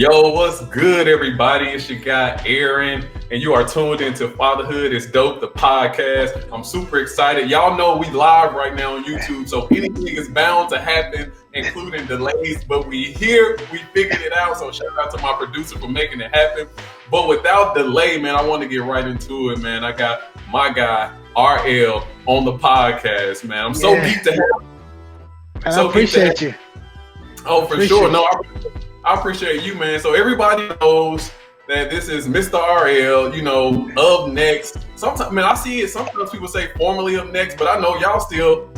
Yo, what's good, everybody? It's your guy, Aaron, and you are tuned into Fatherhood is Dope, the podcast. I'm super excited. Y'all know we live right now on YouTube, so anything is bound to happen, including delays, but we here, we figured it out, so shout out to my producer for making it happen. But without delay, man, I want to get right into it, man. I got my guy, RL, on the podcast, man. I'm so geeked to have him. I appreciate you. Oh, for sure. No, I appreciate you, man. So everybody knows that this is Mr. RL, you know, Up Next. Sometimes, man, I see it. Sometimes people say formerly Up Next, but I know y'all still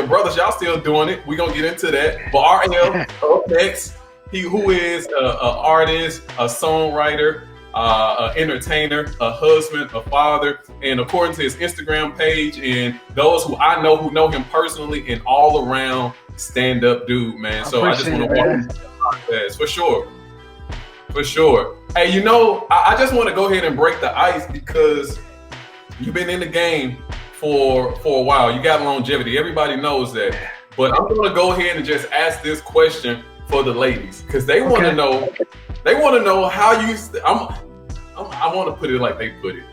brothers, y'all still doing it. We're gonna get into that. But RL, Up Next, he who is an artist, a songwriter, an entertainer, a husband, a father, and according to his Instagram page, and those who I know who know him personally, and all around stand-up dude, man. So I just want to welcome you. For sure. Hey, you know, I just want to go ahead and break the ice because you've been in the game for a while. You got longevity. Everybody knows that. But I'm going to go ahead and just ask this question for the ladies because they want to know. They want to know how you. I want to put it like they put it.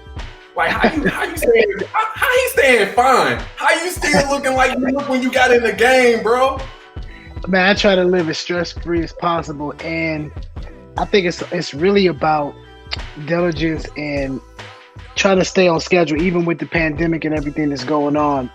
Like how you staying fine? How you still looking like you look when you got in the game, bro? Man, I try to live as stress-free as possible, and I think it's really about diligence and trying to stay on schedule, even with the pandemic and everything that's going on.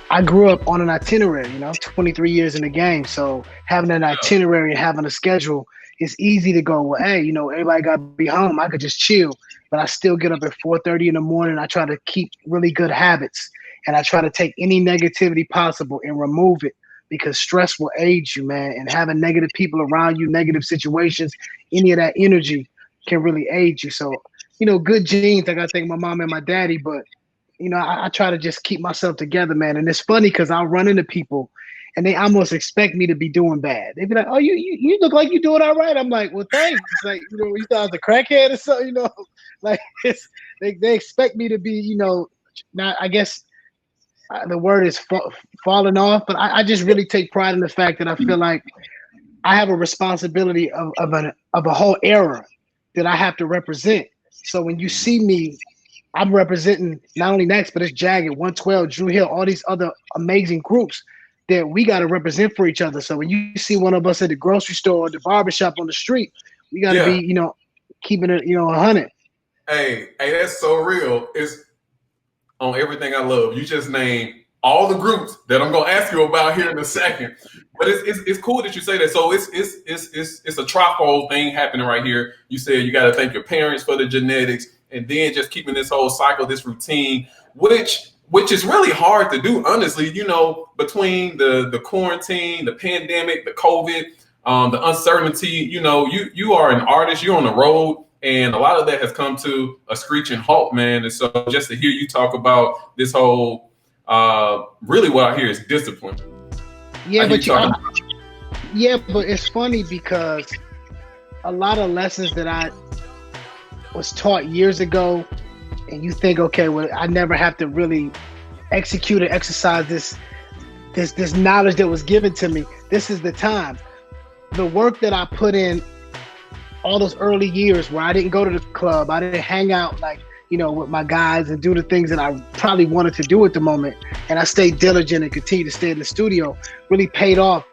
I grew up on an itinerary, 23 years in the game, so having an itinerary and having a schedule, it's easy to go, well, hey, everybody got to be home. I could just chill, but I still get up at 4:30 in the morning. I try to keep really good habits, and I try to take any negativity possible and remove it. Because stress will age you, man, and having negative people around you, negative situations, any of that energy can really age you. So, good genes, I got to thank my mom and my daddy, but, I try to just keep myself together, man. And it's funny because I'll run into people and they almost expect me to be doing bad. They be like, oh, you look like you're doing all right. I'm like, well, thanks. It's like, you thought I was a crackhead or something, like they expect me to be, not, I guess, the word is falling off, but I just really take pride in the fact that I feel like I have a responsibility of a whole era that I have to represent. So when you see me, I'm representing not only Next, but it's Jagged, 112, Dru Hill, all these other amazing groups that we got to represent for each other. So when you see one of us at the grocery store or the barbershop on the street, we got to be, keeping it, 100. Hey, that's so real. It's on everything I love. You just named all the groups that I'm gonna ask you about here in a second. But it's cool that you say that. So it's a trifold thing happening right here. You said you got to thank your parents for the genetics, and then just keeping this whole cycle, this routine, which is really hard to do, honestly. Between the quarantine, the pandemic, the COVID, the uncertainty. You are an artist. You're on the road. And a lot of that has come to a screeching halt, man. And so just to hear you talk about this whole, really what I hear is discipline. Yeah, but it's funny because a lot of lessons that I was taught years ago, and you think, okay, well, I never have to really execute or exercise this knowledge that was given to me. This is the time. The work that I put in all those early years where I didn't go to the club, I didn't hang out with my guys and do the things that I probably wanted to do at the moment. And I stayed diligent and continued to stay in the studio, really paid off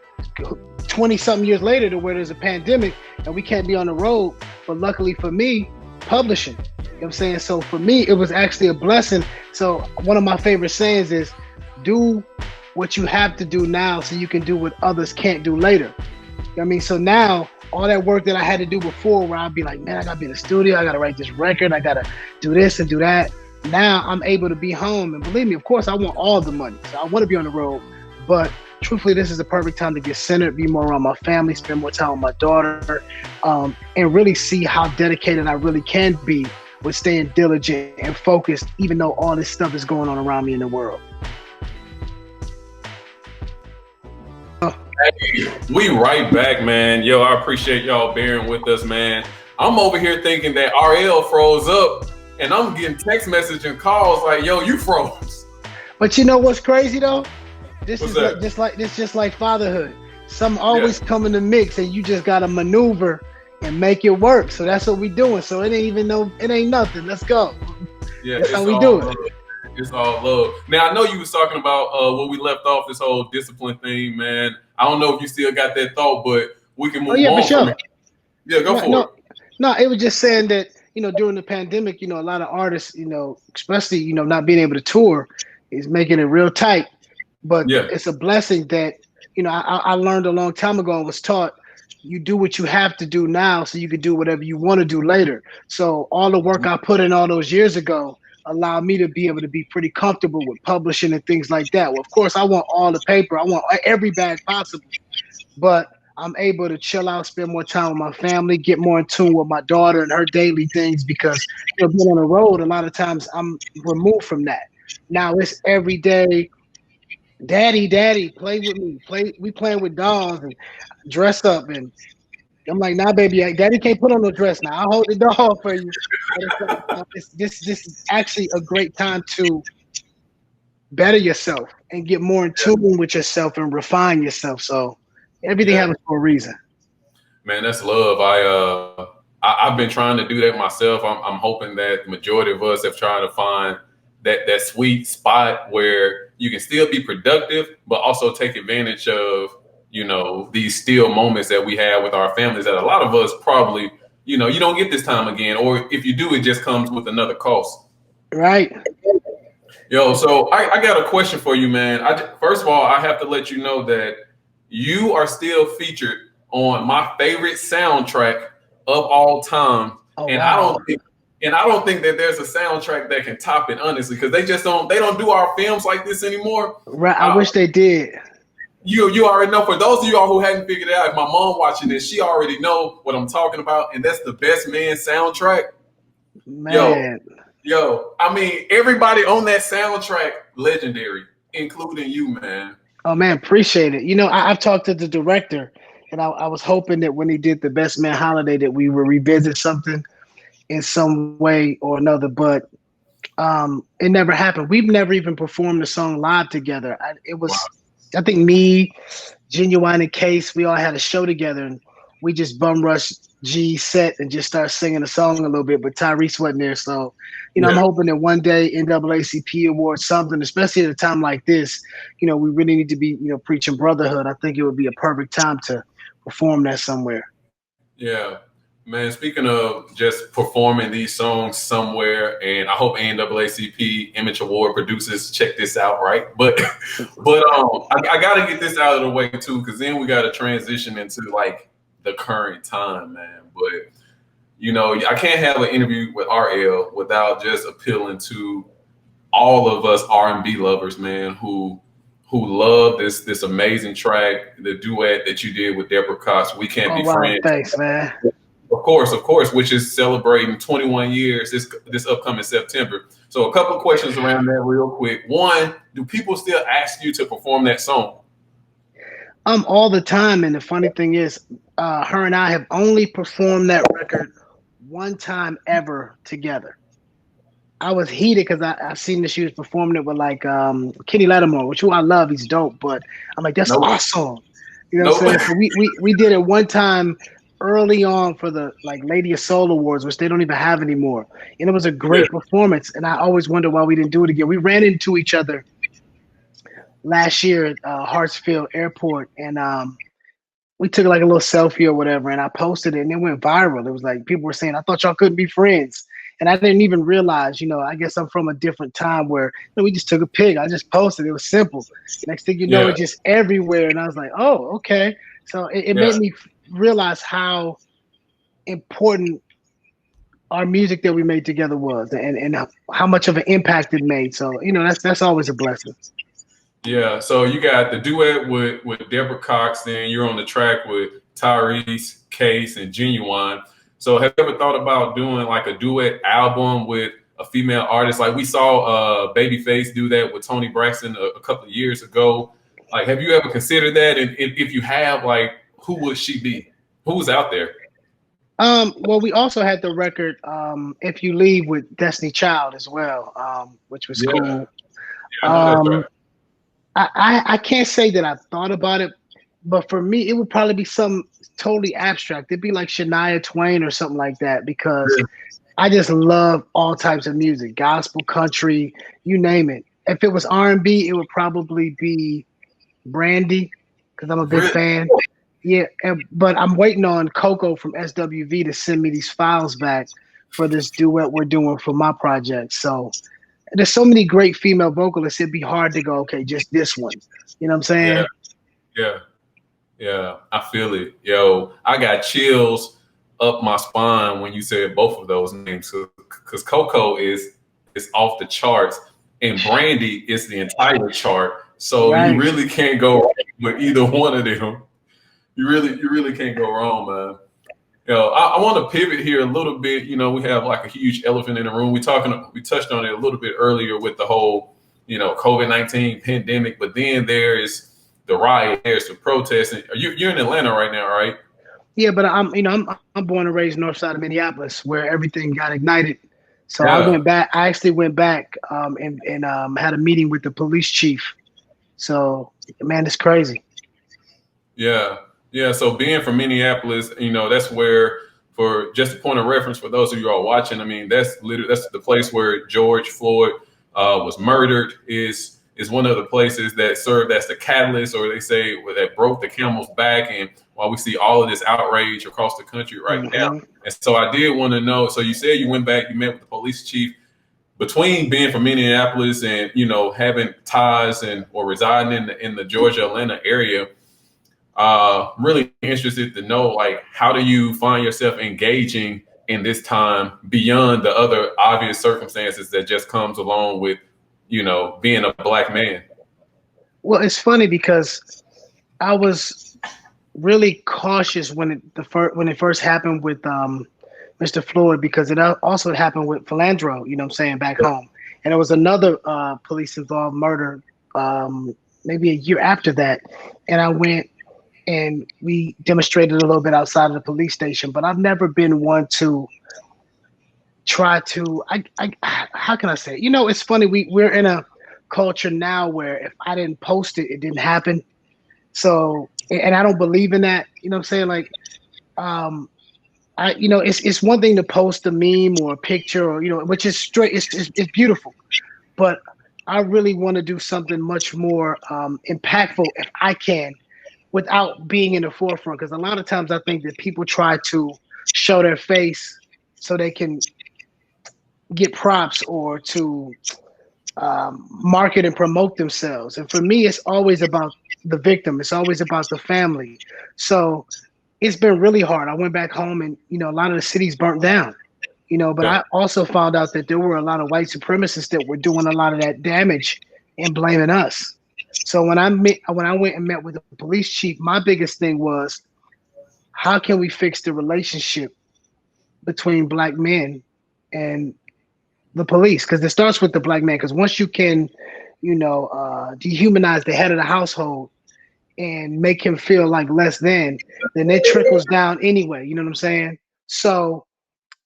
20 something years later to where there's a pandemic and we can't be on the road. But luckily for me, publishing, you know what I'm saying? So for me, it was actually a blessing. So one of my favorite sayings is do what you have to do now so you can do what others can't do later. You know what I mean? So now, all that work that I had to do before where I'd be like, man, I gotta be in the studio, I gotta write this record, I gotta do this and do that. Now I'm able to be home. And believe me, of course, I want all the money. So I want to be on the road. But truthfully, this is the perfect time to get centered, be more around my family, spend more time with my daughter, and really see how dedicated I really can be with staying diligent and focused, even though all this stuff is going on around me in the world. Hey, we right back, man. Yo, I appreciate y'all bearing with us, man. I'm over here thinking that RL froze up, and I'm getting text message and calls like, yo, you froze. But you know what's crazy though? This is just like fatherhood. Some always come in the mix, and you just gotta maneuver and make it work. So that's what we doing. So it ain't nothing. Let's go. Yeah, that's it's how we all do love. it. It's all love. Now I know you was talking about where we left off, this whole discipline thing, man. I don't know if you still got that thought, but we can Oh move yeah, for on from sure. it. Yeah, go for it. No, it was just saying that, during the pandemic, a lot of artists, especially, not being able to tour is making it real tight. But Yeah. it's a blessing that, I learned a long time ago and was taught you do what you have to do now so you can do whatever you want to do later. So all the work I put in all those years ago allowed me to be able to be pretty comfortable with publishing and things like that. Well, of course, I want all the paper. I want every bag possible. But I'm able to chill out, spend more time with my family, get more in tune with my daughter and her daily things because being on the road, a lot of times I'm removed from that. Now it's every day, daddy, play with me. We playing with dolls and dress up, and I'm like, nah, baby, daddy can't put on no dress now. I'll hold the doll for you. But this is actually a great time to better yourself and get more in tune with yourself and refine yourself. So everything happens for a reason. Man, that's love. I've been trying to do that myself. I'm hoping that the majority of us have tried to find that sweet spot where you can still be productive, but also take advantage of, these still moments that we have with our families that a lot of us probably, you don't get this time again. Or if you do, it just comes with another cost. Right. Yo, so I got a question for you, man. First of all, I have to let you know that you are still featured on my favorite soundtrack of all time. Oh, and wow. I don't think that there's a soundtrack that can top it, honestly, because they don't do our films like this anymore. Right. I wish they did. You already know. For those of y'all who hadn't figured it out, if my mom watching this, she already know what I'm talking about, and that's the Best Man soundtrack. Man. Yo, I mean, everybody on that soundtrack, legendary, including you, man. Oh man, appreciate it. I've talked to the director, and I was hoping that when he did the Best Man Holiday that we would revisit something in some way or another, but it never happened. We've never even performed the song live together. I think me, Genuine, and Case, we all had a show together, and we just bum rushed G's set and just started singing the song a little bit, but Tyrese wasn't there. So, I'm hoping that one day NAACP awards something, especially at a time like this, we really need to be, preaching brotherhood. I think it would be a perfect time to perform that somewhere. Yeah. Man, speaking of just performing these songs somewhere, and I hope NAACP Image Award producers check this out, right? But I got to get this out of the way too, because then we got to transition into like the current time, man. But I can't have an interview with RL without just appealing to all of us R&B lovers, man, who love this amazing track, the duet that you did with Deborah Cox, We Can't Be Friends. Thanks, man. Of course, which is celebrating 21 years this upcoming September. So a couple of questions around that real quick. One, do people still ask you to perform that song? All the time. And the funny thing is, her and I have only performed that record one time ever together. I was heated because I seen that she was performing it with like Kenny Lattimore, which I love. He's dope, but I'm like, that's awesome. You know what I'm saying? So we did it one time early on for the Lady of Soul Awards, which they don't even have anymore. And it was a great performance. And I always wonder why we didn't do it again. We ran into each other last year at Hartsfield Airport, and we took like a little selfie or whatever, and I posted it, and it went viral. It was like people were saying, I thought y'all couldn't be friends. And I didn't even realize, I guess I'm from a different time where we just took a pic. I just posted. It was simple. Next thing you know, it's just everywhere. And I was like, oh, okay. So it made me realize how important our music that we made together was, and how much of an impact it made. So, that's always a blessing. Yeah. So you got the duet with Deborah Cox, then you're on the track with Tyrese, Case, and Genuine. So have you ever thought about doing like a duet album with a female artist? Like we saw Babyface do that with Toni Braxton a couple of years ago. Like, have you ever considered that? And if you have, like, who would she be? Who's out there? Well, we also had the record If You Leave with Destiny Child as well, which was cool. Yeah, I can't I can't say that I thought about it but for me, it would probably be something totally abstract. It'd be like Shania Twain or something like that because I just love all types of music, gospel, country, you name it. If it was R&B, it would probably be Brandy because I'm a big Really? fan. Yeah, but I'm waiting on Coco from SWV to send me these files back for this duet we're doing for my project. So there's so many great female vocalists. It'd be hard to go, okay, just this one. You know what I'm Yeah, saying? yeah, yeah. I feel it. Yo, I got chills up my spine when you said both of those names because Coco is off the charts and Brandy is the entire chart. So you Right. really can't go wrong with either one of them. You really can't go wrong, man. I want to pivot here a little bit. We have like a huge elephant in the room. We touched on it a little bit earlier with the whole, COVID-19 pandemic. But then there is the riot, there's the protesting. You're in Atlanta right now, right? Yeah, but I'm born and raised north side of Minneapolis where everything got ignited. So I Yeah, went back. I actually went back and had a meeting with the police chief. So man, it's crazy. yeah, yeah. So being from Minneapolis, that's where, for just a point of reference for those of you who are watching, I mean, that's the place where George Floyd was murdered. Is one of the places that served as the catalyst, or they say that broke the camel's back, and while we see all of this outrage across the country right now. Hmm. And so I did want to know. So you said you went back, you met with the police chief. Between being from Minneapolis and having ties and or residing in the Georgia Atlanta area, really interested to know, like, how do you find yourself engaging in this time beyond the other obvious circumstances that just comes along with being a black man? Well, it's funny because I was really cautious when it first happened with Mr. Floyd because it also happened with Philandro. You know what I'm saying, back home, and there was another police involved murder maybe a year after that, and I went and we demonstrated a little bit outside of the police station. But I've never been one to try to. How can I say? It's funny. We're in a culture now where if I didn't post it, it didn't happen. So, and I don't believe in that. You know what I'm saying? Like, it's one thing to post a meme or a picture or which is straight. It's beautiful, but I really want to do something much more impactful if I can, without being in the forefront. Because a lot of times I think that people try to show their face so they can get props or to market and promote themselves. And for me, it's always about the victim. It's always about the family. So it's been really hard. I went back home and, a lot of the cities burnt down, but Yeah, I also found out that there were a lot of white supremacists that were doing a lot of that damage and blaming us. So when I went and met with the police chief, my biggest thing was, how can we fix the relationship between black men and the police? Because it starts with the black man. Because once you can, dehumanize the head of the household and make him feel like less than, then it trickles down anyway. You know what I'm saying? So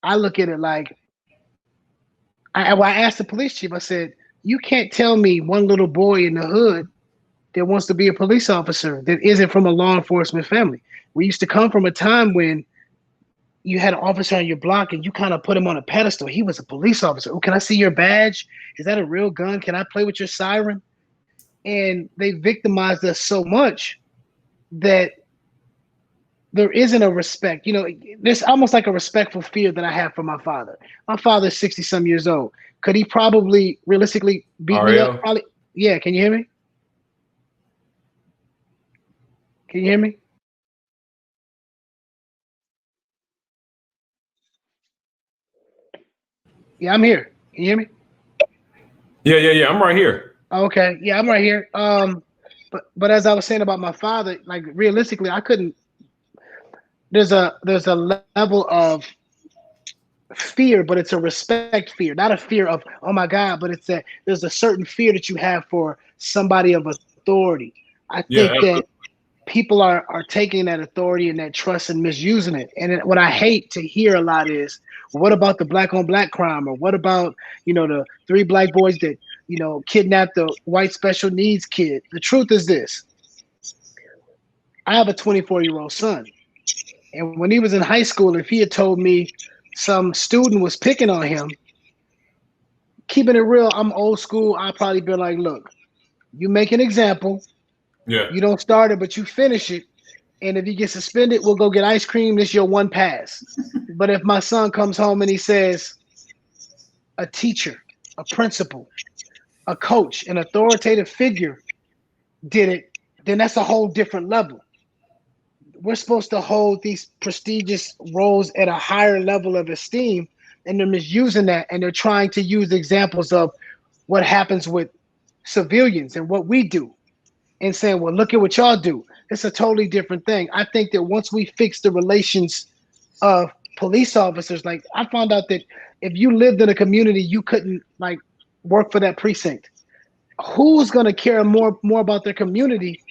I look at it like, I asked the police chief, I said, you can't tell me one little boy in the hood that wants to be a police officer that isn't from a law enforcement family. We used to come from a time when you had an officer on your block and you kind of put him on a pedestal. He was a police officer. Oh, can I see your badge? Is that a real gun? Can I play with your siren? And they victimized us so much that there isn't a respect. There's almost like a respectful fear that I have for my father. My father's 60 some years old. Could he probably realistically beat me up? Ariel. Probably. Yeah. Can you hear me? Can you hear me? Yeah, I'm here. Can you hear me? Yeah. I'm right here. Okay. Yeah, I'm right here. But as I was saying about my father, like realistically, I couldn't. There's a level of fear, but it's a respect fear, not a fear of, oh my God, but it's that there's a certain fear that you have for somebody of authority. I Yeah, think that people are taking that authority and that trust and misusing it. And what I hate to hear a lot is, what about the black on black crime? Or what about, the 3 black boys that, kidnapped the white special needs kid? The truth is this. I have a 24-year-old son. And when he was in high school, if he had told me some student was picking on him, keeping it real, I'm old school. I'd probably be like, look, you make an example. Yeah. You don't start it, but you finish it. And if you get suspended, we'll go get ice cream. This is your one pass. But if my son comes home and he says, a teacher, a principal, a coach, an authoritative figure did it, then that's a whole different level. We're supposed to hold these prestigious roles at a higher level of esteem, and they're misusing that, and they're trying to use examples of what happens with civilians and what we do and saying, well, look at what y'all do. It's a totally different thing. I think that once we fix the relations of police officers, like I found out that if you lived in a community, you couldn't like work for that precinct. Who's going to care more about their community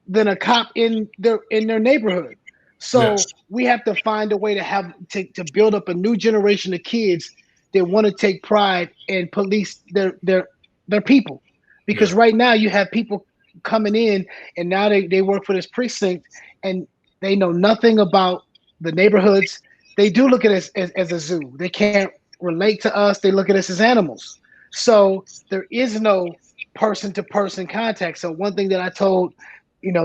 than a cop in their neighborhood? So we have to find a way to build up a new generation of kids that want to take pride and police their people. Because right now you have people coming in and now they work for this precinct and they know nothing about the neighborhoods. They do look at us as a zoo. They can't relate to us. They look at us as animals. So there is no person-to-person contact. So one thing that I told,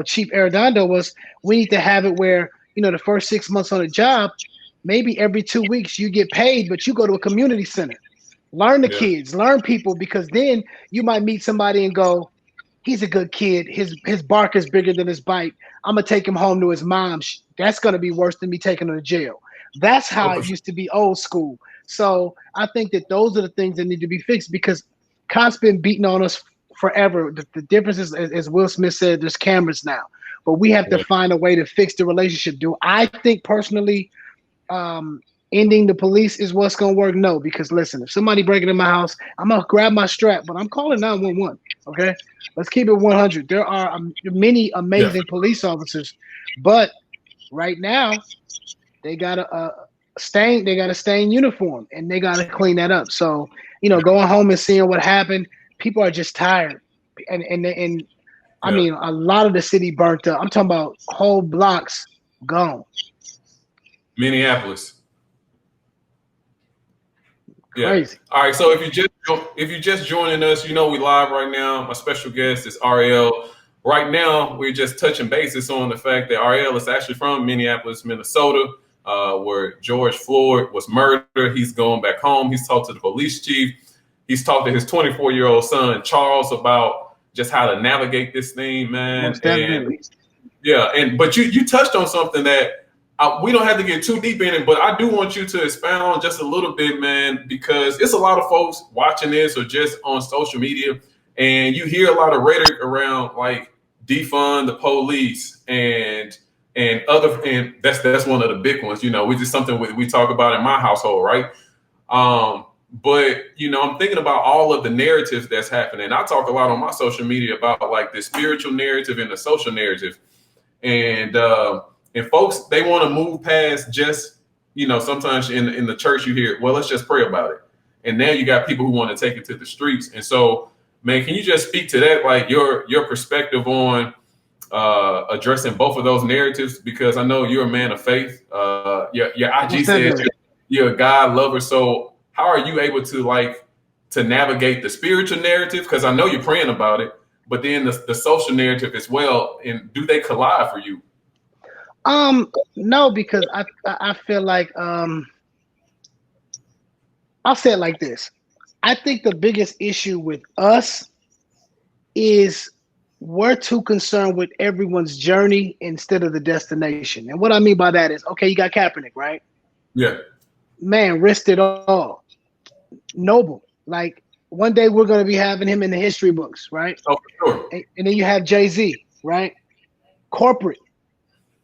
Chief Arredondo was we need to have it where, the first 6 months on a job, maybe every 2 weeks you get paid, but you go to a community center, learn the kids, learn people, because then you might meet somebody and go, he's a good kid. His bark is bigger than his bite. I'm going to take him home to his mom. That's going to be worse than me taking him to jail. That's how it used to be old school. So I think that those are the things that need to be fixed because cops been beating on us forever. The difference is, as Will Smith said, there's cameras now. But we have to find a way to fix the relationship. Do I think personally ending the police is what's going to work? No, because listen, if somebody breaking in my house, I'm going to grab my strap, but I'm calling 911, okay? Let's keep it 100. There are many amazing police officers, but right now they got a stain uniform, and they got to clean that up. So, going home and seeing what happened, people are just tired. And I mean, a lot of the city burnt up. I'm talking about whole blocks gone. Minneapolis. Crazy. All right. So if you just joining us, we live right now. My special guest is Ariel. Right now, we're just touching bases on the fact that Ariel is actually from Minneapolis, Minnesota, where George Floyd was murdered. He's going back home. He's talked to the police chief. He's talked to his 24-year-old son, Charles, about just how to navigate this thing, man. Most definitely. But you touched on something that we don't have to get too deep in it, but I do want you to expound on just a little bit, man, because it's a lot of folks watching this or just on social media, and you hear a lot of rhetoric around like defund the police and that's one of the big ones. Which is something we talk about in my household, right? But I'm thinking about all of the narratives that's happening. I talk a lot on my social media about like the spiritual narrative and the social narrative, and folks, they want to move past just sometimes in the church you hear, well, let's just pray about it, and now you got people who want to take it to the streets. And so, man, can you just speak to that, like your perspective on addressing both of those narratives? Because I know you're a man of faith. Your IG says you're a God lover. So how are you able to navigate the spiritual narrative? Because I know you're praying about it, but then the social narrative as well. And do they collide for you? No, because I feel like I'll say it like this. I think the biggest issue with us is we're too concerned with everyone's journey instead of the destination. And what I mean by that is, okay, you got Kaepernick, right? Yeah. Man, risked it all. Noble. Like one day we're going to be having him in the history books, right? Oh, for sure. And then you have Jay-Z, right? Corporate.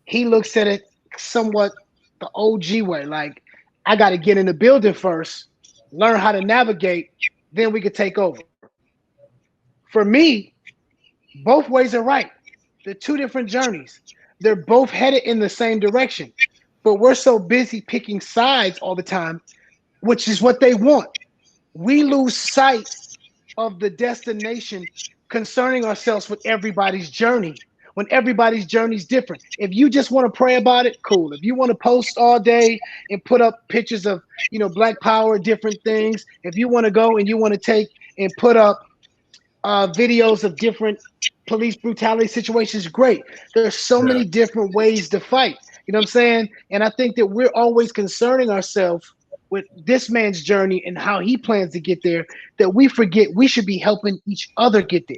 He looks at it somewhat the OG way. Like, I got to get in the building first, learn how to navigate, then we could take over. For me, both ways are right. They're two different journeys. They're both headed in the same direction. But we're so busy picking sides all the time, which is what they want. We lose sight of the destination concerning ourselves with everybody's journey. when everybody's journey is different. If you just want to pray about it, cool. If you want to post all day and put up pictures of, Black Power, different things. If you want to go and you want to take and put up videos of different police brutality situations, great. There's so many different ways to fight. You know what I'm saying? And I think that we're always concerning ourselves with this man's journey and how he plans to get there, that we forget we should be helping each other get there.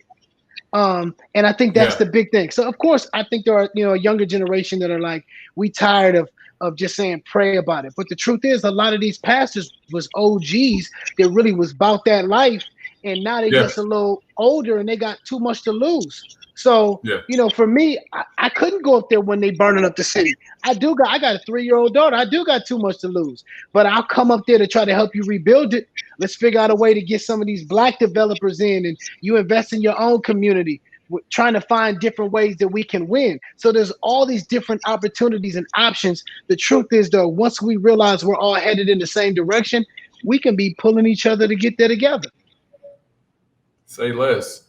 And I think that's the big thing. So of course, I think there are, a younger generation that are like, we tired of just saying pray about it. But the truth is, a lot of these pastors was OGs that really was about that life. And now they just a little older and they got too much to lose. So, for me, I couldn't go up there when they burning up the city. I got a 3-year-old daughter. I do got too much to lose, but I'll come up there to try to help you rebuild it. Let's figure out a way to get some of these Black developers in, and you invest in your own community, trying to find different ways that we can win. So there's all these different opportunities and options. The truth is, though, once we realize we're all headed in the same direction, we can be pulling each other to get there together. Say less.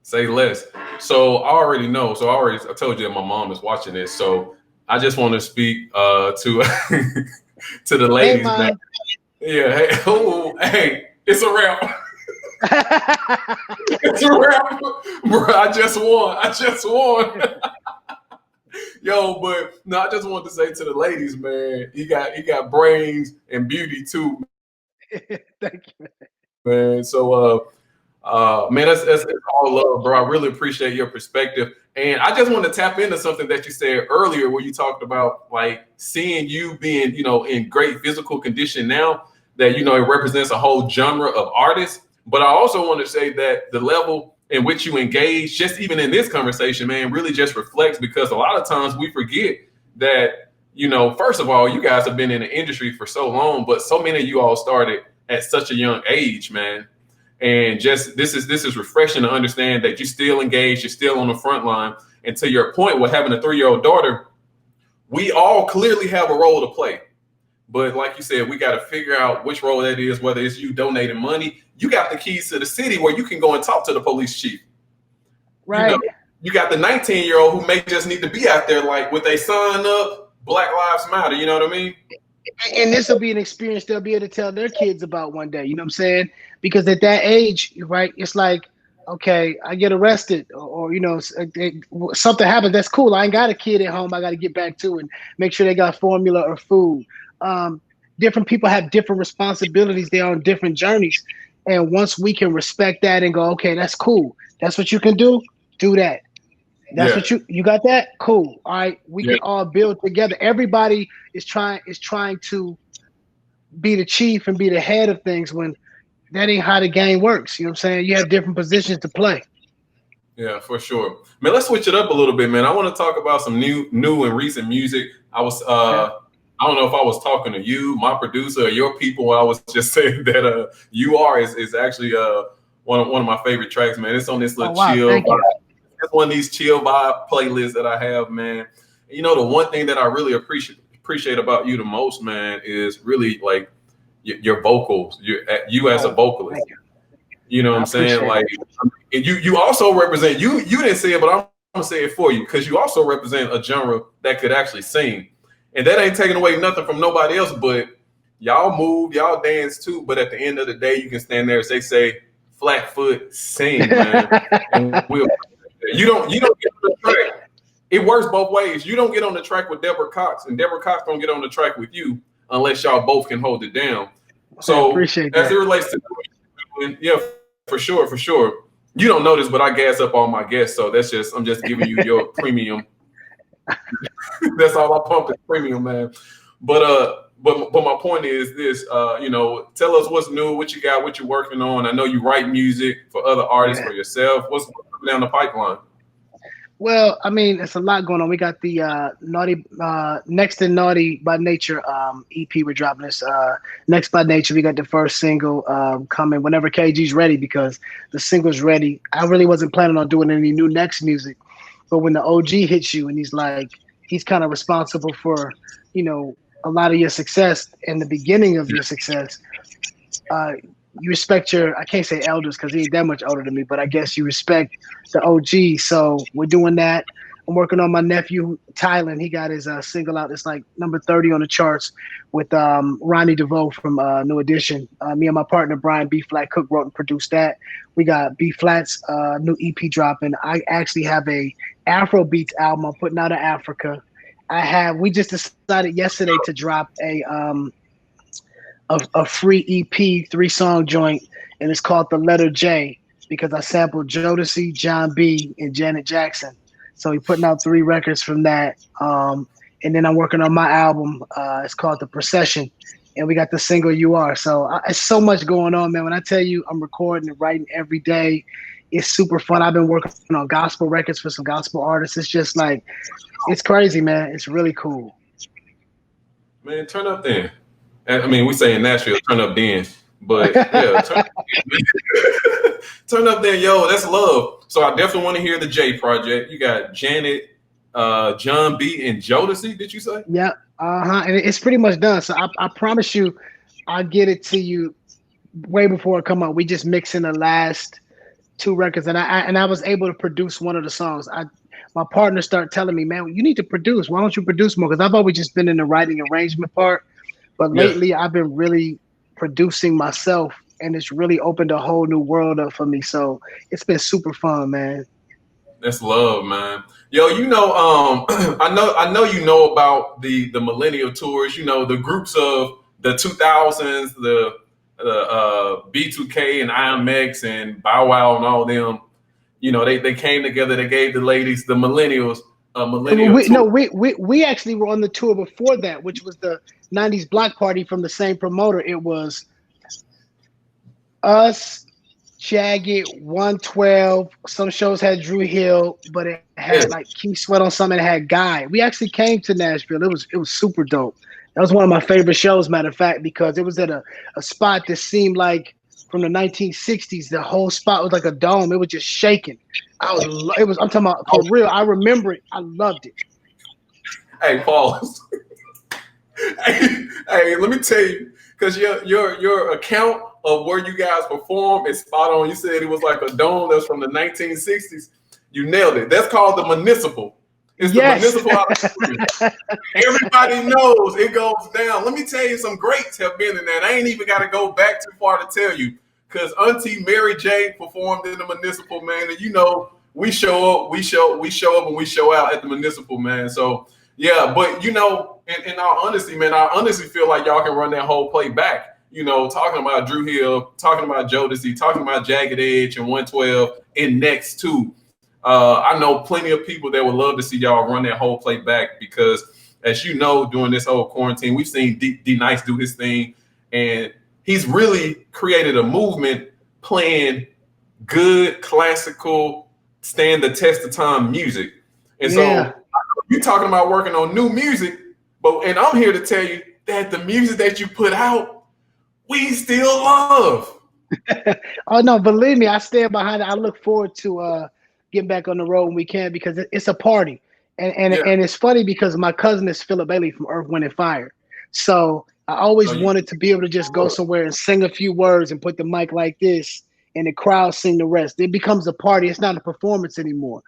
Say less. So I already know. I told you that my mom is watching this. So I just want to speak to to the ladies. Hey, hey, it's a wrap. It's a wrap, bro. I just won. Yo, but no, I just want to say to the ladies, man, he got brains and beauty too. Thank you, man. So man, that's all love, bro. I really appreciate your perspective. And I just want to tap into something that you said earlier where you talked about like seeing you being, in great physical condition now, that, it represents a whole genre of artists. But I also want to say that the level in which you engage, just even in this conversation, man, really just reflects, because a lot of times we forget that, first of all, you guys have been in the industry for so long, but so many of you all started at such a young age, man. And just this is refreshing to understand that you're still engaged, you're still on the front line. And to your point with having a 3-year-old daughter, we all clearly have a role to play. But like you said, we got to figure out which role that is, whether it's you donating money. You got the keys to the city where you can go and talk to the police chief. Right. You got the 19-year-old who may just need to be out there, like with a sign up, Black Lives Matter. You know what I mean? And this will be an experience they'll be able to tell their kids about one day. You know what I'm saying? Because at that age, right, it's like, okay, I get arrested or something happens. That's cool. I ain't got a kid at home. I got to get back to and make sure they got formula or food. Different people have different responsibilities. They're on different journeys. And once we can respect that and go, okay, that's cool. That's what you can do. Do that. That's what you got that? Cool. All right. We can all build together. Everybody is trying to be the chief and be the head of things when that ain't how the game works. You know what I'm saying? You have different positions to play. Yeah, for sure. Man, let's switch it up a little bit, man. I want to talk about some new and recent music. I don't know if I was talking to you, my producer, or your people. I was just saying that "You Are" is actually one of my favorite tracks, man. It's on this little chill. It's one of these chill vibe playlists that I have, man. And, the one thing that I really appreciate about you the most, man, is really like your vocals. You as a vocalist. You know what I'm saying? Like, and you also represent. You didn't say it, but I'm gonna say it for you, because you also represent a genre that could actually sing. And that ain't taking away nothing from nobody else, but y'all move, y'all dance too. But at the end of the day, you can stand there as they say, flat foot, sing, man. And you don't get on the track. It works both ways. You don't get on the track with Deborah Cox, and Deborah Cox don't get on the track with you unless y'all both can hold it down. So as it relates to, yeah, for sure. You don't know this, but I gas up all my guests, so I'm just giving you your premium. That's all I pump is premium, man. But my point is this, tell us what's new, what you got, what you're working on. I know you write music for other artists, for yourself. What's coming down the pipeline? Well, I mean, it's a lot going on. We got the Next to Naughty by Nature EP we're dropping this. Next by Nature, we got the first single coming whenever KG's ready, because the single's ready. I really wasn't planning on doing any new Next music. But when the OG hits you and he's kind of responsible for, a lot of your success and the beginning of your success, you respect your, I can't say elders because he ain't that much older than me, but I guess you respect the OG. So we're doing that. I'm working on my nephew Tylen. He got his single out. It's like number 30 on the charts with Ronnie DeVoe from New Edition. Me and my partner Brian B. Flat Cook wrote and produced that. We got B Flat's new EP dropping. I actually have a Afro Beats album I'm putting out of Africa. We just decided yesterday to drop a free EP 3-song joint, and it's called The Letter J because I sampled Jodeci, John B, and Janet Jackson. So we're putting out 3 records from that. And then I'm working on my album. It's called The Procession. And we got the single You Are. So it's so much going on, man. When I tell you I'm recording and writing every day, it's super fun. I've been working on gospel records for some gospel artists. It's just like, it's crazy, man. It's really cool. Man, turn up then. I mean, we say in Nashville, turn up then. But yeah, turn up then, yo. That's love. So I definitely want to hear the J Project. You got Janet, John B, and Jodeci. Did you say? Yeah. And it's pretty much done. So I promise you, I'll get it to you way before it come out. We just mixing the last 2 records, and I was able to produce one of the songs. My partner started telling me, man, you need to produce. Why don't you produce more? Because I've always just been in the writing arrangement part, but lately I've been really producing myself, and it's really opened a whole new world up for me. So it's been super fun, man. That's love, man. Yo, you know, I know you know about the millennial tours. You know, the groups of the 2000s, the B2K and IMX and Bow Wow and all them. You know, they came together. They gave the ladies, the millennials, we actually were on the tour before that, which was the 90s Block Party from the same promoter. It was us, Jagged, 112. Some shows had Drew Hill, but it had like Keith Sweat on some, and it had Guy. We actually came to Nashville. It was super dope. That was one of my favorite shows, matter of fact, because it was at a spot that seemed like from the 1960s. The whole spot was like a dome. It was just shaking. I'm talking about for real. I remember it. I loved it. Hey, pause. hey, let me tell you, because your account of where you guys performed is spot on. You said it was like a dome that's from the 1960s. You nailed it. That's called the Municipal. It's the Municipal Auditorium. Everybody knows it goes down. Let me tell you, some greats have been in there. I ain't even got to go back too far to tell you, because Auntie Mary J performed in the Municipal, man. And you know, we show up, we show up, and we show out at the Municipal, man. So yeah, but you know, in all honesty, man, I honestly feel like y'all can run that whole play back. You know, talking about Drew Hill, talking about Jodeci, talking about Jagged Edge and 112 and Next too. I know plenty of people that would love to see y'all run that whole play back, because as you know, during this whole quarantine, we've seen D Nice do his thing, and he's really created a movement playing good classical, stand the test of time music. And so you're talking about working on new music, and I'm here to tell you that the music that you put out, we still love. Oh no, believe me, I stand behind it. I look forward to getting back on the road when we can, because it's a party. And it's funny because my cousin is Philip Bailey from Earth, Wind and Fire. So I always wanted to be able to just go somewhere and sing a few words and put the mic like this and the crowd sing the rest. It becomes a party. It's not a performance anymore.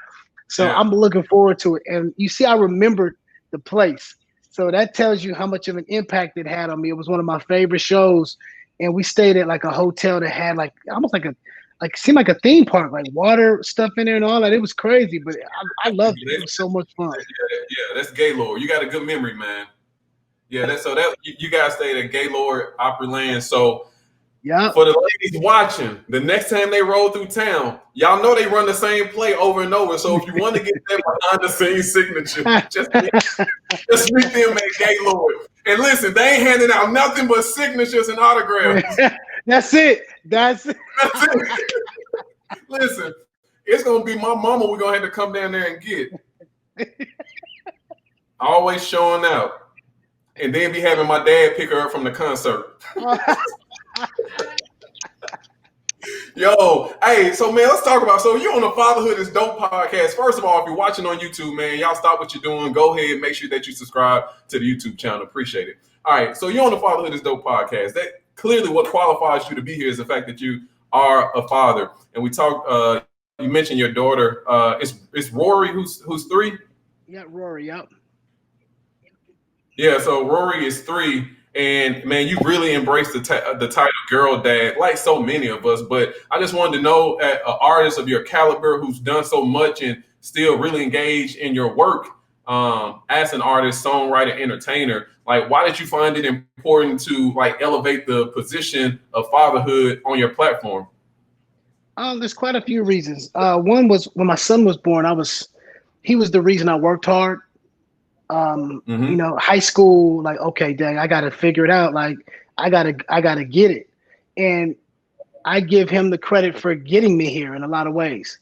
So I'm looking forward to it. And you see, I remembered the place. So that tells you how much of an impact it had on me. It was one of my favorite shows. And we stayed at like a hotel that had like almost like seemed like a theme park, like water stuff in there and all that. It was crazy, but I loved it. It was so much fun. Yeah, that's Gaylord. You got a good memory, man. Yeah, that you guys stayed at Gaylord Opryland. So for the ladies watching, the next time they roll through town, y'all know they run the same play over and over. So if you want to get that behind the scenes signature, just meet them at Gaylord. And listen, they ain't handing out nothing but signatures and autographs. That's it. Listen, it's gonna be my mama. We're gonna have to come down there and get. Always showing out, and then be having my dad pick her up from the concert. Yo, hey, so man, let's talk about. So you're on the Fatherhood is Dope podcast. First of all, if you're watching on YouTube, man, y'all stop what you're doing. Go ahead, make sure that you subscribe to the YouTube channel. Appreciate it. All right, so you're on the Fatherhood is Dope podcast. clearly what qualifies you to be here is the fact that you are a father. And we talked. You mentioned your daughter. It's Rory who's 3. Yeah, Rory. Yep. Yeah, so Rory is 3, and man, you really embraced the title girl dad, like so many of us. But I just wanted to know, an artist of your caliber who's done so much and still really engaged in your work as an artist, songwriter, entertainer, like why did you find it important to like elevate the position of fatherhood on your platform? There's quite a few reasons. One was when my son was born. He was the reason I worked hard. You know, high school, like, okay, dang, I gotta figure it out. Like, I gotta get it. And I give him the credit for getting me here in a lot of ways.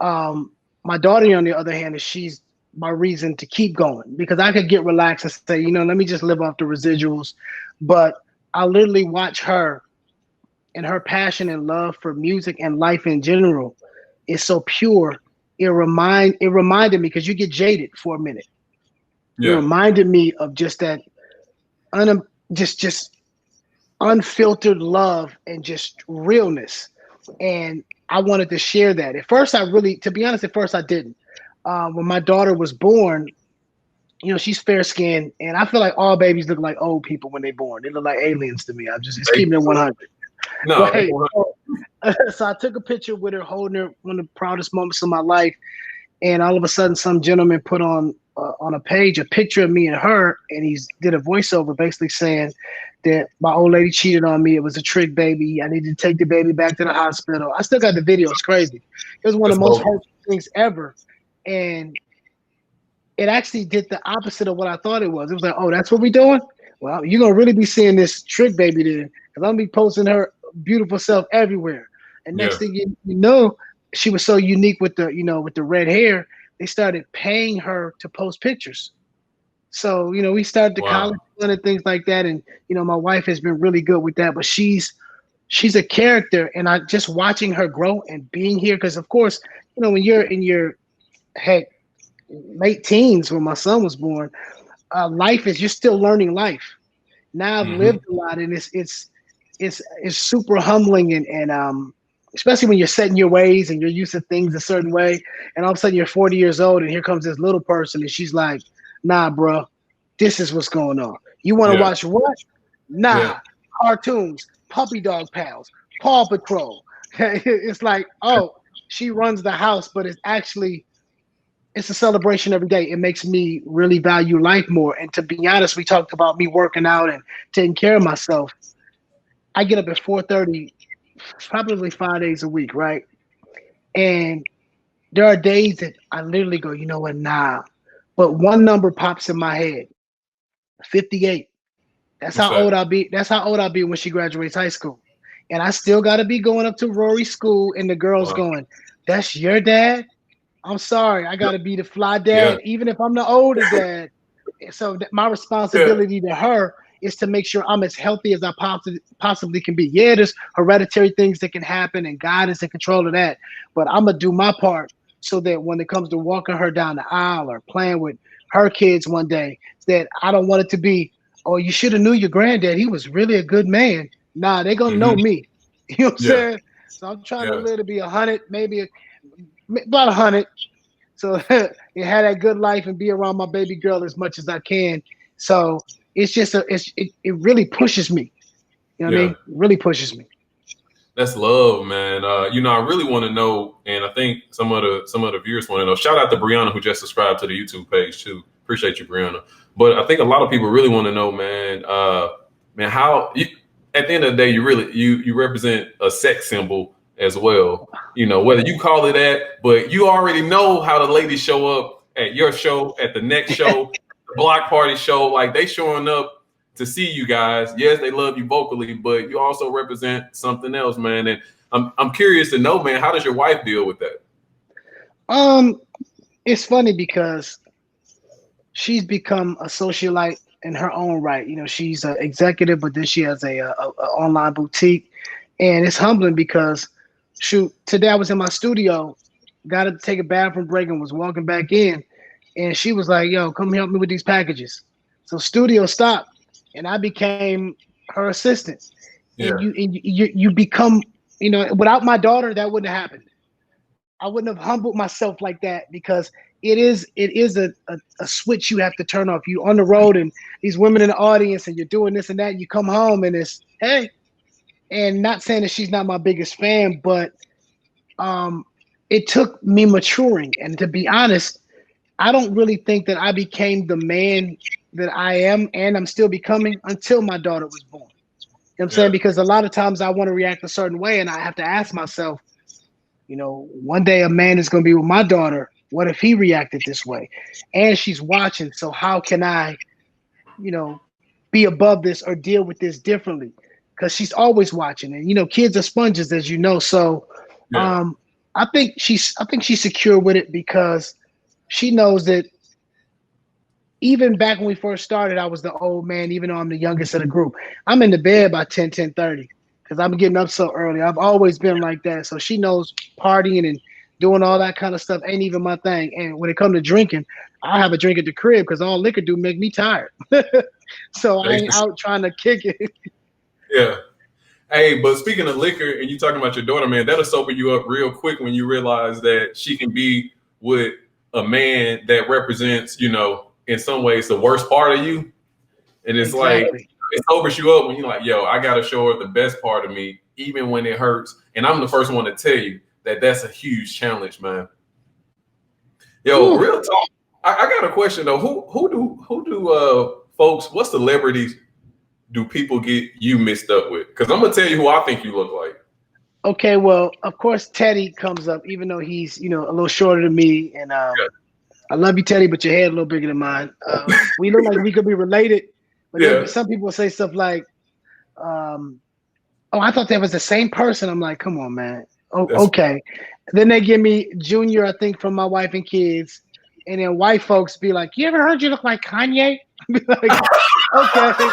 My daughter, on the other hand, she's my reason to keep going because I could get relaxed and say, let me just live off the residuals. But I literally watch her, and her passion and love for music and life in general is so pure. It reminded me, because you get jaded for a minute. It reminded me of just that just unfiltered love and just realness. And I wanted to share that. At first, to be honest, I didn't. When my daughter was born, she's fair skinned, and I feel like all babies look like old people when they're born. They look like aliens to me. It's keeping it 100. No. Right? So I took a picture with her, holding her, one of the proudest moments of my life. And all of a sudden, some gentleman put on a page a picture of me and her, and he did a voiceover basically saying that my old lady cheated on me. It was a trick, baby. I needed to take the baby back to the hospital. I still got the video. It's crazy. It was one of the most hurtful things ever. And it actually did the opposite of what I thought it was. It was like, oh, that's what we're doing? Well, you're going to really be seeing this trick baby then, because I'm going to be posting her beautiful self everywhere. And next thing you know, she was so unique with the, with the red hair, they started paying her to post pictures. So, we started the college and things like that. And, my wife has been really good with that, but she's a character. And I just watching her grow and being here. Cause of course, when you're in your late teens, when my son was born, you're still learning life. Now I've lived a lot, and it's super humbling and especially when you're set in your ways and you're used to things a certain way, and all of a sudden you're 40 years old and here comes this little person and she's like, nah, bro, this is what's going on. You want to watch what? Nah, cartoons, Puppy Dog Pals, Paw Patrol. It's like, oh, she runs the house, but it's a celebration every day. It makes me really value life more. And to be honest, we talked about me working out and taking care of myself. I get up at 4:30, probably 5 days a week, right? And there are days that I literally go, you know what, nah. But one number pops in my head, 58. That's how old I'll be. That's how old I'll be when she graduates high school. And I still got to be going up to Rory's school, and the girls going, that's your dad? I'm sorry, I got to be the fly dad, even if I'm the older dad. So my responsibility to her is to make sure I'm as healthy as I possibly can be. Yeah, there's hereditary things that can happen, and God is in control of that. But I'm going to do my part so that when it comes to walking her down the aisle or playing with her kids one day, that I don't want it to be, oh, you should have knew your granddad. He was really a good man. Nah, they're going to know me. You know what I'm saying? So I'm trying to live to be 100, maybe about 100. So you have that good life and be around my baby girl as much as I can. So it's just it really pushes me. You know what I mean? It really pushes me. That's love, man. I really want to know, and I think some of the viewers want to know. Shout out to Brianna, who just subscribed to the YouTube page too. Appreciate you, Brianna. But I think a lot of people really want to know, man. How at the end of the day, you represent a sex symbol as well. Whether you call it that, but you already know how the ladies show up at your show, at the next show, the block party show. Like, they showing up to see you guys. Yes, they love you vocally, but you also represent something else, man. And I'm curious to know, man, how does your wife deal with that? It's funny because she's become a socialite in her own right. She's an executive, but then she has a online boutique, and it's humbling because, shoot, today I was in my studio, got to take a bathroom break, and was walking back in, and she was like, yo, come help me with these packages. So studio stopped, and I became her assistant. Yeah. and you become, you know, without my daughter, that wouldn't have happened. I wouldn't have humbled myself like that because it is a switch you have to turn off. You on the road and these women in the audience and you're doing this and that. And you come home and it's hey, and not saying that she's not my biggest fan, but it took me maturing. And to be honest, I don't really think that I became the man that I am and I'm still becoming until my daughter was born. You know what I'm saying? Because a lot of times I want to react a certain way and I have to ask myself, you know, one day a man is going to be with my daughter. What if he reacted this way? And she's watching. So how can I, you know, be above this or deal with this differently? Because she's always watching. And, you know, kids are sponges, as you know. So I think she's secure with it because she knows that even back when we first started, I was the old man, even though I'm the youngest of the group. I'm in the bed by 10:30 because I'm getting up so early. I've always been like that. So she knows partying and doing all that kind of stuff ain't even my thing. And when it comes to drinking, I have a drink at the crib because all liquor do make me tired. So I ain't out trying to kick it. Yeah. Hey, but speaking of liquor and you talking about your daughter, man, that'll sober you up real quick when you realize that she can be with a man that represents, you know, in some ways the worst part of you. And it's like, it sobers you up when you're like, yo, I got to show her the best part of me, even when it hurts. And I'm the first one to tell you that that's a huge challenge, man. Yo, real talk. I got a question though. Who do folks, what celebrities do people get you mixed up with? Because I'm gonna tell you who I think you look like. Okay, well, of course Teddy comes up, even though he's, you know, a little shorter than me. And I love you, Teddy, but your head a little bigger than mine. We look like we could be related. But then some people say stuff like, oh, I thought that was the same person. I'm like, come on, man. Oh, okay. Then they give me Junior, I think, from My Wife and Kids. And then white folks be like, you ever heard you look like Kanye? I'd be like, okay.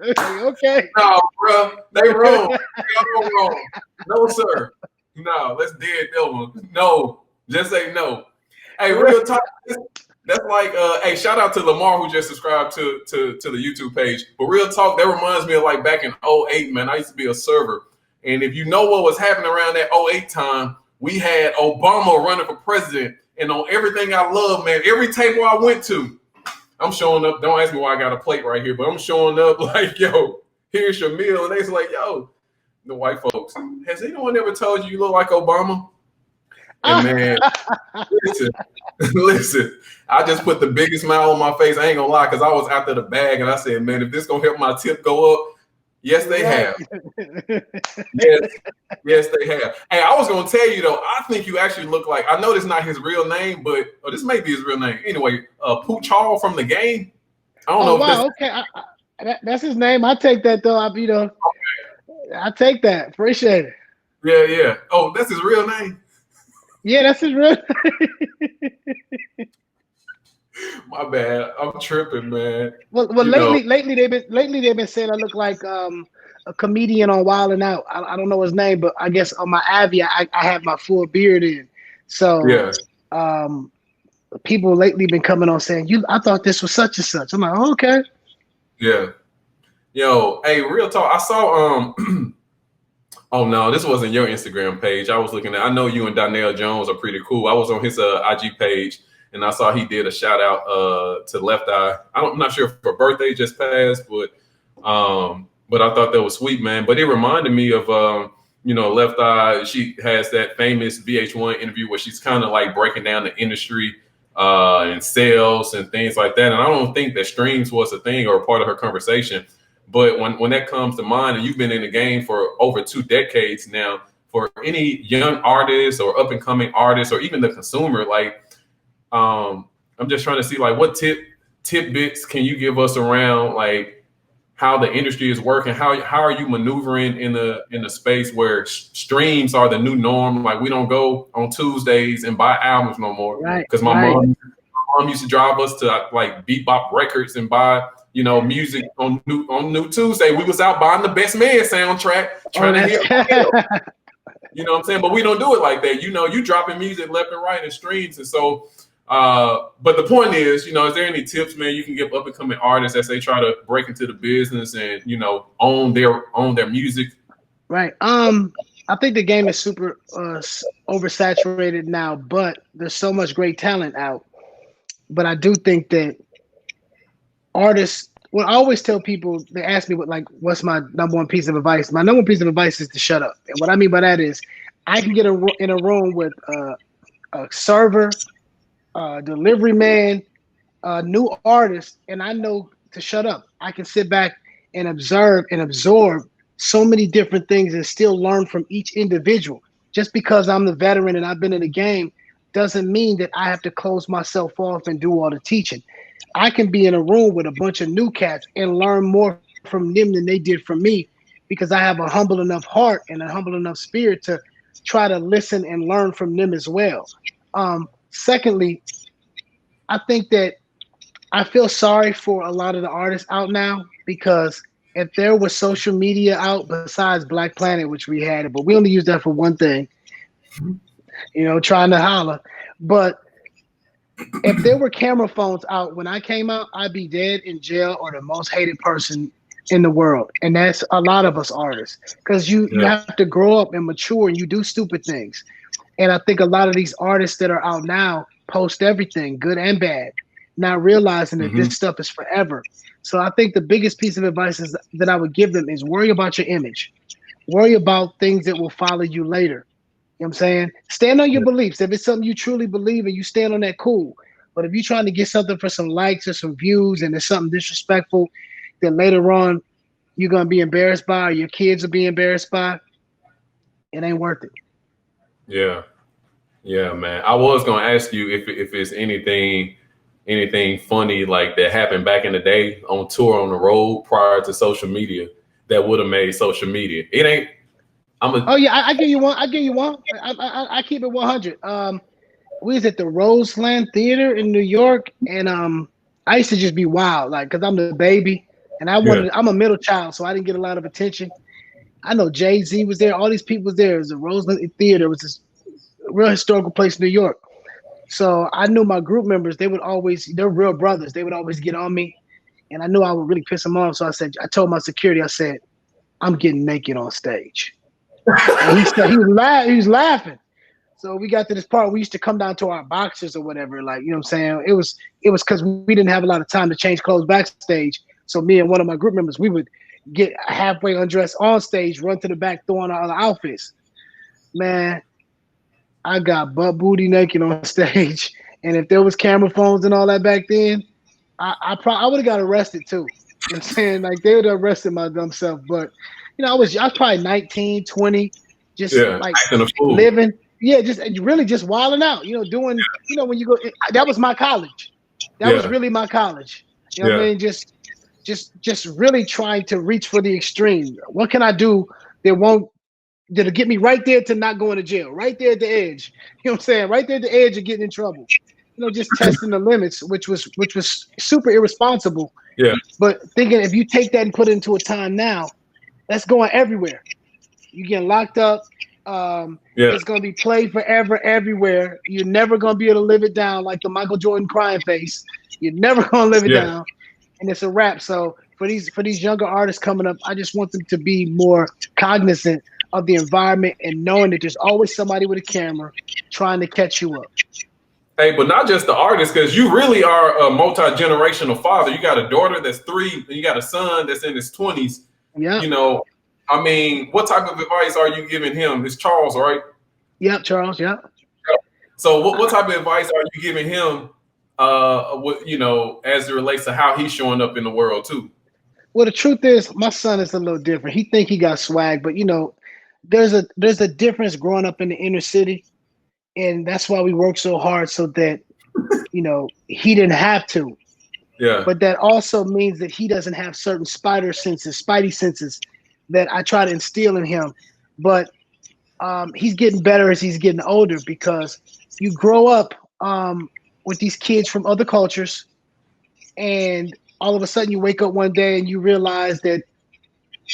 Okay. No, bro. They wrong. They wrong. No, sir. No, let's dead that one. No. Just say no. Hey, real talk. That's like, hey, shout out to Lamar who just subscribed to the YouTube page. But real talk, that reminds me of like back in 2008, man. I used to be a server. And if you know what was happening around that 2008 time, we had Obama running for president. And on everything I love, man, every table I went to, I'm showing up. Don't ask me why I got a plate right here, but I'm showing up like, yo, here's your meal. And they's like, yo, the white folks, has anyone ever told you look like Obama? And man, listen, I just put the biggest smile on my face. I ain't gonna lie, because I was after the bag and I said, man, if this gonna help my tip go up, yes, they have. Yes, they have. Hey, I was gonna tell you though, I think you actually look like, I know this is not his real name, but this may be his real name. Anyway, Pooch Hall from The Game. I don't know. Wow, okay. That's his name. I take that though. I take that. Appreciate it. Yeah. Oh, that's his real name. Yeah, that's his real name. My bad. I'm tripping, man. Well, lately they've been saying I look like a comedian on Wild 'N Out. I don't know his name, but I guess on my Avi I have my full beard in. So people lately been coming on saying I thought this was such and such. I'm like, oh, okay. Yeah. Yo, hey, real talk. I saw oh no, this wasn't your Instagram page. I was looking at. I know you and Donnell Jones are pretty cool. I was on his IG page. And I saw he did a shout out to Left Eye. I'm not sure if her birthday just passed, but I thought that was sweet, man. But it reminded me of Left Eye. She has that famous VH1 interview where she's kind of like breaking down the industry and sales and things like that. And I don't think that streams was a thing or a part of her conversation. But when that comes to mind, and you've been in the game for over 2 decades now, for any young artist or up and coming artist or even the consumer, like. I'm just trying to see like what tidbits can you give us around like how the industry is working? How are you maneuvering in the space where streams are the new norm? Like we don't go on Tuesdays and buy albums no more. Right. Because my mom used to drive us to like Bebop Records and buy music on New Tuesday. We was out buying the Best Man soundtrack trying to hear. You know what I'm saying? But we don't do it like that. You dropping music left and right in streams. And so But the point is, is there any tips, man, you can give up and coming artists as they try to break into the business and own their music? Right. I think the game is super oversaturated now, but there's so much great talent out. But I do think that artists. Well, I always tell people, they ask me what's my number one piece of advice. My number one piece of advice is to shut up. And what I mean by that is, I can get in a room with a server, delivery man, new artist, and I know to shut up. I can sit back and observe and absorb so many different things and still learn from each individual. Just because I'm the veteran and I've been in the game doesn't mean that I have to close myself off and do all the teaching. I can be in a room with a bunch of new cats and learn more from them than they did from me, because I have a humble enough heart and a humble enough spirit to try to listen and learn from them as well. Secondly, I think that I feel sorry for a lot of the artists out now, because if there was social media out besides Black Planet, which we had it, but we only use that for one thing, trying to holler. But if there were camera phones out when I came out, I'd be dead, in jail, or the most hated person in the world. And that's a lot of us artists, because you have to grow up and mature, and you do stupid things. And I think a lot of these artists that are out now post everything, good and bad, not realizing that this stuff is forever. So I think the biggest piece of advice that I would give them is worry about your image. Worry about things that will follow you later. You know what I'm saying? Stand on your beliefs. If it's something you truly believe in, you stand on that, cool. But if you're trying to get something for some likes or some views and it's something disrespectful, then later on you're going to be embarrassed by, or your kids will be embarrassed by, it ain't worth it. Yeah. Yeah, man. I was going to ask you if it's anything funny like that happened back in the day on tour, on the road, prior to social media, that would have made social media. It ain't. I give you one. I keep it 100. We was at the Roseland Theater in New York, and I used to just be wild, because I'm the baby, and I'm a middle child, so I didn't get a lot of attention. I know Jay-Z was there. All these people was there. It was the Roseland Theater. It was this real historical place in New York. So I knew my group members, they're real brothers. They would always get on me, and I knew I would really piss them off. So I told my security, I said, I'm getting naked on stage. And he was laughing. So we got to this part, we used to come down to our boxers or whatever, you know what I'm saying? It was because we didn't have a lot of time to change clothes backstage. So me and one of my group members, we would get halfway undressed on stage, run to the back, throw on our other outfits. Man, I got butt booty naked on stage. And if there was camera phones and all that back then, I would have got arrested too. You know what I'm saying? They would have arrested my dumb self. But I was probably 19, 20, just living. Yeah, just wilding out, doing, when you go, that was my college. That was really my college. You know what I mean? Just really trying to reach for the extreme. What can I do that'll get me right there to not going to jail, right there at the edge. You know what I'm saying? Right there at the edge of getting in trouble. Just testing the limits, which was super irresponsible. Yeah. But thinking, if you take that and put it into a time now, that's going everywhere. You getting locked up. It's going to be played forever everywhere. You're never going to be able to live it down like the Michael Jordan crying face. You're never going to live it down, and it's a wrap. So for these younger artists coming up, I just want them to be more cognizant of the environment and knowing that there's always somebody with a camera trying to catch you up. Hey, but not just the artist, because you really are a multi-generational father. You got a daughter that's 3, and you got a son that's in his 20s. Yeah. I mean, what type of advice are you giving him? It's Charles, right? Yep, Charles. Yeah. So what type of advice are you giving him? As it relates to how he's showing up in the world too. Well, the truth is, my son is a little different. He think he got swag, but there's a difference growing up in the inner city, and that's why we work so hard so that he didn't have to. Yeah. But that also means that he doesn't have certain spidey senses that I try to instill in him. But he's getting better as he's getting older, because you grow up with these kids from other cultures, and all of a sudden you wake up one day and you realize that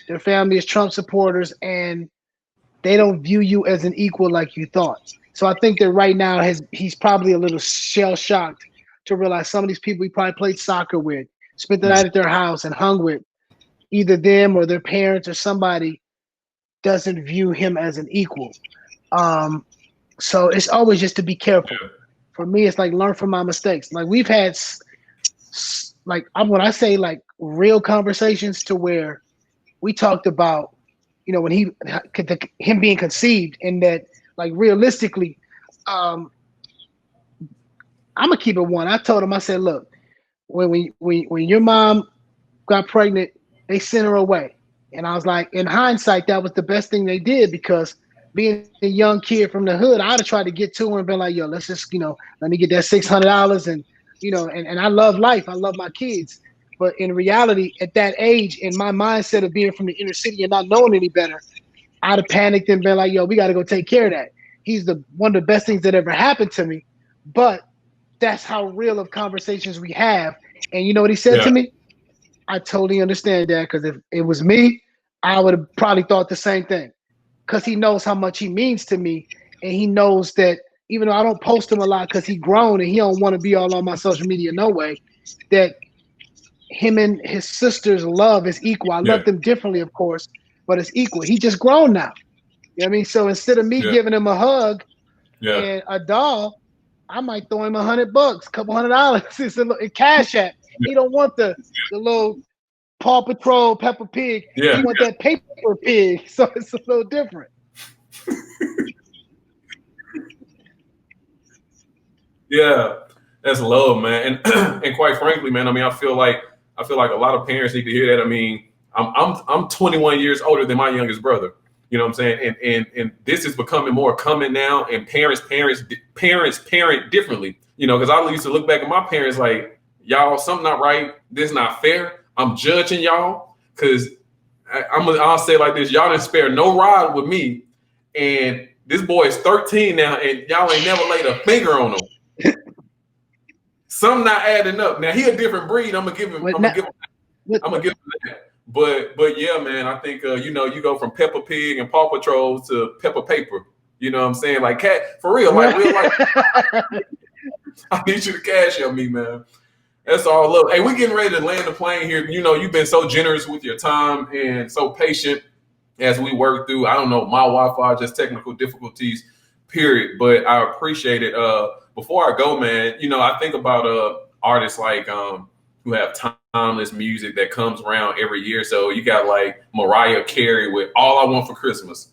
their family is Trump supporters and they don't view you as an equal like you thought. So I think that right now he's probably a little shell shocked to realize some of these people he probably played soccer with, spent the night at their house and hung with, either them or their parents or somebody, doesn't view him as an equal. So it's always just to be careful. For me, it's like learn from my mistakes. Like we've had, like when I say like real conversations to where we talked about, you know, when him being conceived, and that like realistically, I'm gonna keep it one. I told him, I said, look, when your mom got pregnant, they sent her away, and I was like, in hindsight, that was the best thing they did, because being a young kid from the hood, I'd have tried to get to her and been like, yo, let's just, you know, let me get that $600 and, you know, and I love life. I love my kids. But in reality, at that age, in my mindset of being from the inner city and not knowing any better, I'd have panicked and been like, yo, we got to go take care of that. He's one of the best things that ever happened to me. But that's how real of conversations we have. And you know what he said to me? I totally understand that, because if it was me, I would have probably thought the same thing. Because he knows how much he means to me, and he knows that even though I don't post him a lot because he grown and he don't want to be all on my social media no way, that him and his sister's love is equal. I love them differently, of course, but it's equal. He just grown now. You know what I mean? So instead of me giving him a hug and a doll, I might throw him $100, $200. It's a Cash App. He don't want the little Paw Patrol, Peppa Pig. You want that paper pig, so it's a little different. Yeah, that's love, man. And quite frankly, man, I mean, I feel like a lot of parents need to hear that. I mean, I'm 21 years older than my youngest brother. You know what I'm saying? And this is becoming more common now. And parents parent differently. You know, because I used to look back at my parents like, y'all, something not right. This not fair. I'm judging y'all, because I'll say it like this: y'all didn't spare no ride with me, and this boy is 13 now, and y'all ain't never laid a finger on him. Something not adding up. Now he a different breed. I'm gonna give him that. But yeah, man, I think you know, you go from Peppa Pig and Paw Patrol to Peppa Paper. You know what I'm saying? Like cat for real, like real life. I need you to cash on me, man. That's all love. Hey, we're getting ready to land the plane here. You know, you've been so generous with your time and so patient as we work through, I don't know, my Wi-Fi, just technical difficulties, period. But I appreciate it. Before I go, man, you know, I think about artists like who have timeless music that comes around every year. So you got like Mariah Carey with All I Want for Christmas.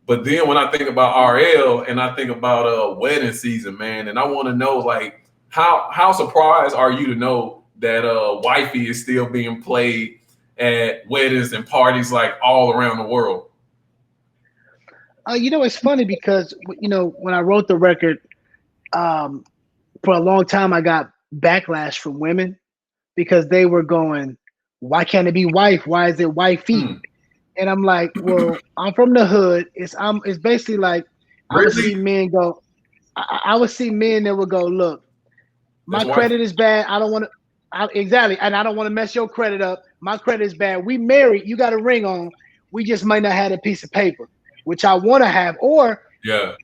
But then when I think about RL and I think about wedding season, man, and I want to know, like, how surprised are you to know that Wifey is still being played at weddings and parties like all around the world? You know, it's funny because, you know, when I wrote the record, for a long time I got backlash from women because they were going, why can't it be wife? Why is it wifey? And I'm like, well, I'm from the hood. It's basically like, I would see men go, I would see men that would go, look, my credit is bad. I don't want to, exactly. And I don't want to mess your credit up. My credit is bad. We married. You got a ring on. We just might not have a piece of paper, which I want to have. Or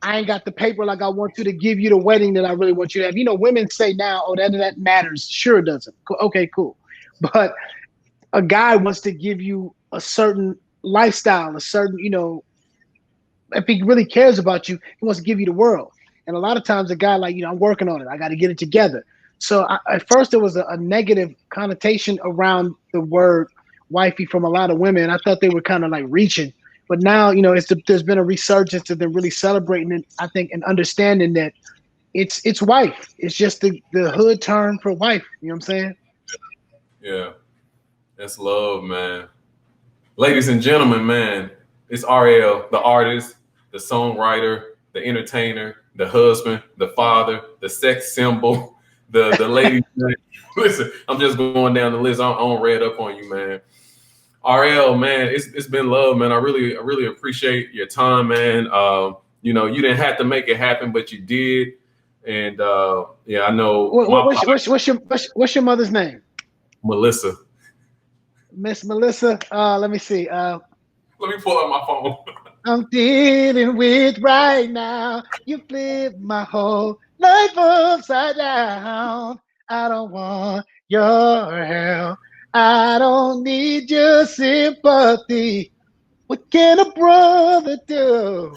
I ain't got the paper like I want to give you the wedding that I really want you to have. You know, women say now, oh, that matters. Sure it doesn't. Okay, cool. But a guy wants to give you a certain lifestyle, a certain, you know, if he really cares about you, he wants to give you the world. And a lot of times a guy like, you know, I'm working on it. I got to get it together. So at first there was a negative connotation around the word wifey from a lot of women. I thought they were kind of like reaching. But now, you know, there's been a resurgence of them really celebrating it, I think, and understanding that it's wife. It's just the hood term for wife. You know what I'm saying? Yeah. That's love, man. Ladies and gentlemen, man, it's RL, the artist, the songwriter, the entertainer, the husband, the father, the sex symbol, the lady. Listen, I'm just going down the list. I don't read up on you, man. RL, man, it's been love, man. I really appreciate your time, man. You know, you didn't have to make it happen, but you did. And yeah, I know. What's your mother's name? Melissa. Miss Melissa. Let me see. Let me pull out my phone. I'm dealing with right now. You flip my whole life upside down. I don't want your help. I don't need your sympathy. What can a brother do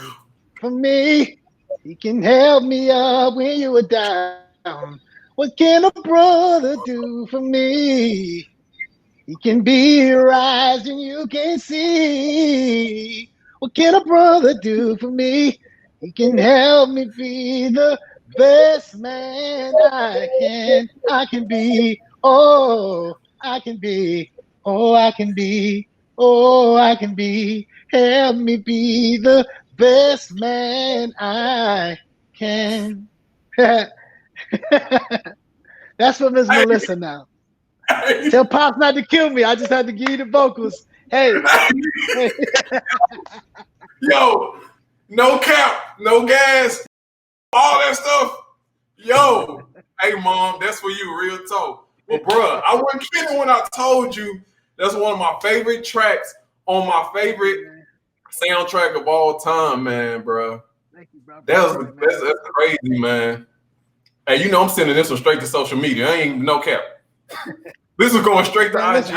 for me? He can help me up when you are down. What can a brother do for me? He can be your eyes and you can see. What can a brother do for me? He can help me be the best man I can. I can be. Oh, I can be. Oh, I can be. Oh, I can be. Help me be the best man I can. That's for Miss Melissa now. Tell Pops not to kill me. I just had to give you the vocals. Hey. Yo, no cap, no gas, all that stuff. Yo, hey, Mom, that's for you, real talk. But, bruh, I wasn't kidding when I told you that's one of my favorite tracks on my favorite soundtrack of all time, man, bruh. Thank you, bro. That's crazy, man. Hey, you know I'm sending this one straight to social media. I ain't no cap. This is going straight to IG.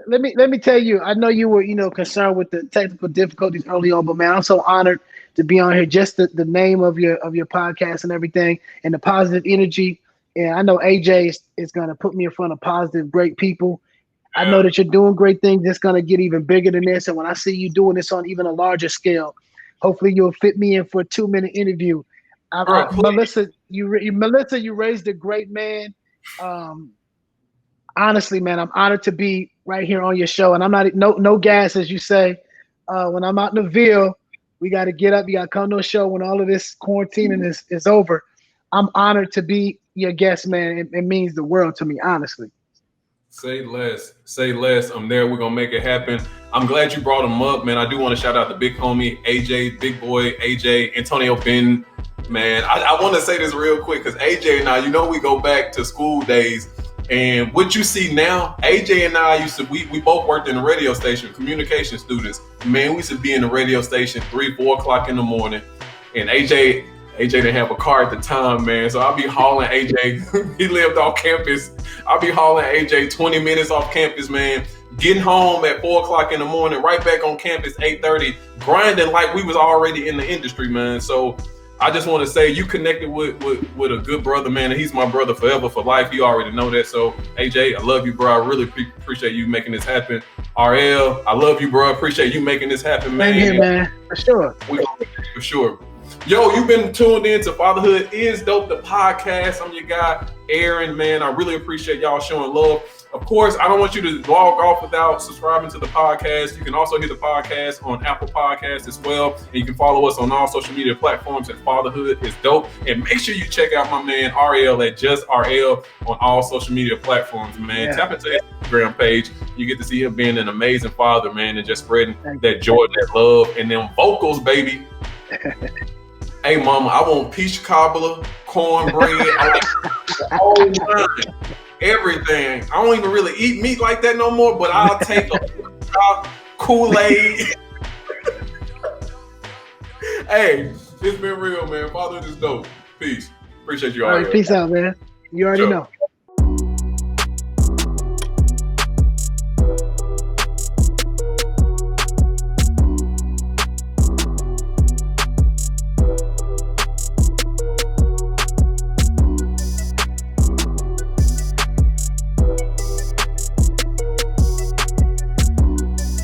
Let me tell you. I know you were concerned with the technical difficulties early on, but man, I'm so honored to be on here. Just the name of your podcast and everything, and the positive energy. And I know AJ is going to put me in front of positive, great people. I know that you're doing great things. It's going to get even bigger than this. And when I see you doing this on even a larger scale, hopefully you'll fit me in for a 2-minute interview. Melissa, you raised a great man. Honestly, man, I'm honored to be right here on your show. And I'm not no gas, as you say. When I'm out in the Ville, we got to get up. You got to come to a show when all of this quarantining is over. I'm honored to be your guest, man. It means the world to me, honestly. Say less. Say less. I'm there. We're going to make it happen. I'm glad you brought him up, man. I do want to shout out the big homie, AJ, big boy, AJ, Antonio Ben. Man, I want to say this real quick because AJ and I, we go back to school days. And what you see now, AJ and I we both worked in the radio station, communication students. Man, we used to be in the radio station 3-4 o'clock in the morning. And AJ didn't have a car at the time, man. So I'll be hauling AJ. He lived off campus. I'll be hauling AJ 20 minutes off campus, man. Getting home at 4 o'clock in the morning, right back on campus, 8:30, grinding like we was already in the industry, man. So I just want to say you connected with a good brother, man, and he's my brother forever for life. You already know that. So, AJ, I love you, bro. I really appreciate you making this happen. RL, I love you, bro. Appreciate you making this happen, man. Thank you, man. For sure. For sure. Yo, you've been tuned in to Fatherhood is Dope, the podcast. I'm your guy, Aaron, man. I really appreciate y'all showing love. Of course, I don't want you to log off without subscribing to the podcast. You can also hear the podcast on Apple Podcasts as well. And you can follow us on all social media platforms at Fatherhood is Dope. And make sure you check out my man RL at Just RL on all social media platforms, man. Yeah. Tap into his Instagram page. You get to see him being an amazing father, man, and just spreading that joy, that love, and them vocals, baby. Hey, mama, I want peach cobbler, cornbread, everything. I don't even really eat meat like that no more, but I'll take a Kool-Aid. Hey, it's been real, man. Fatherhood is dope. Peace. Appreciate you all. All right, peace out, man. You already know.